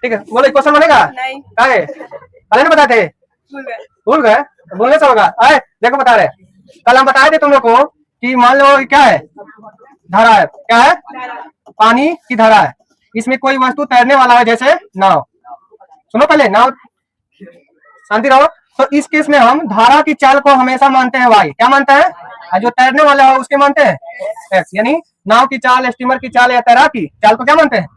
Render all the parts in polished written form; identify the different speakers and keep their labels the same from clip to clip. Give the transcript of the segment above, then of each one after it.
Speaker 1: ठीक है, बोलो क्वेश्चन बनेगा
Speaker 2: नहीं।
Speaker 1: काहे अरे ना बताते भूल गए बोलने से होगा। अरे देखो बता रहे, कल हम बताए थे तुम लोग को कि मान लो क्या है, धारा है, क्या है, पानी की धारा है, इसमें कोई वस्तु तैरने वाला है जैसे नाव। सुनो पहले, नाव, शांति रहो। तो इस केस में हम धारा की चाल को हमेशा मानते हैं वाई, क्या मानते हैं, और जो तैरने वाला है उसके मानते हैं एक्स, यानी नाव की चाल, स्टीमर की चाल या तैराक की चाल को क्या मानते हैं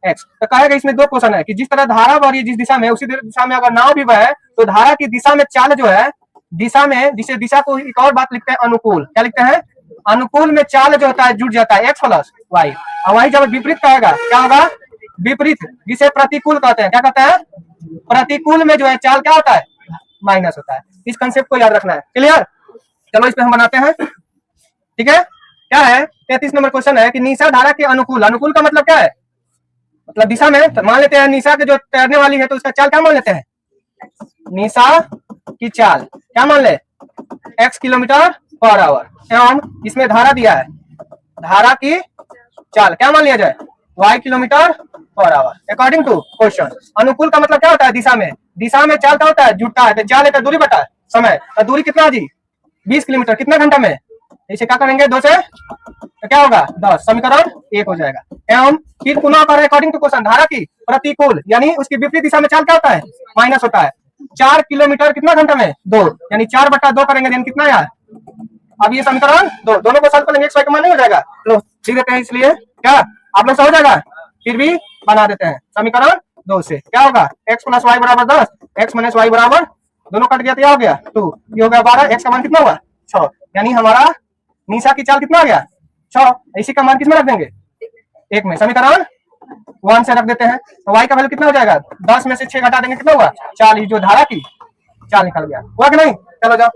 Speaker 1: एक्स। तो कहेगा इसमें दो क्वेश्चन है कि जिस तरह धारा बह रही है जिस दिशा में, उसी दिशा में अगर नाव भी बहे तो धारा की दिशा में चाल जो है, दिशा में, जिसे दिशा को एक और बात लिखते हैं अनुकूल, क्या लिखते हैं, अनुकूल में चाल जो होता है जुड़ जाता है एक्स प्लस वाई। और वही जब विपरीत कहेगा क्या होगा, विपरीत, जिसे प्रतिकूल कहते हैं, क्या कहते हैं, प्रतिकूल में जो है चाल क्या होता है, माइनस होता है। इस कंसेप्ट को याद रखना है, क्लियर। चलो इस पे हम बनाते हैं, ठीक है। क्या है 33 नंबर क्वेश्चन है कि निशा धारा के अनुकूल, अनुकूल का मतलब क्या है, मतलब दिशा में, तो मान लेते हैं निशा के जो तैरने वाली है तो उसका चाल क्या मान लेते हैं, निशा की चाल क्या मान ले, x किलोमीटर पर आवर, एवं इसमें धारा दिया है, धारा की चाल क्या मान लिया जाए, y kilometre per hour according to question. अनुकूल का मतलब क्या होता है, दिशा में, दिशा में चाल क्या होता है, जुटता है, तो चाल है दूरी बटा समय, तो दूरी कितना जी 20 किलोमीटर, कितना घंटा में, इसे क्या करेंगे 2 से, तो क्या होगा 10, समीकरण 1 हो जाएगा। एवं फिर पुनः कर अकॉर्डिंग टू क्वेश्चन, धारा की प्रतिकूल यानी उसकी विपरीत दिशा में चाल क्या होता है, माइनस होता है। 4 किलोमीटर कितना घंटा में 2, यानी 4/2 करेंगे देन कितना यार, अब ये समीकरण 2, दोनों को सॉल्व करेंगे x y का मान नहीं हो जाएगा, लो लिख देते हैं, इसलिए क्या आप लोग से हो जाएगा, फिर भी बना देते हैं समीकरण 2 से क्या होगा, x + y = 10, x - y बराबर, दोनों कट गया तो क्या हो गया 2, ये हो गया 12, x का मान कितना हुआ 6, यानी हमारा निशा की चाल कितना आ गया 6, इसी का मान किसमें रख देंगे 1 में, समीकरण 1 से रख देते हैं। तो y का वैल्यू कितना हो जाएगा, 10 में से 6 घटा देंगे कितना हुआ 4, जो धारा की चाल निकल गया, हुआ कि नहीं। चलो जाओ।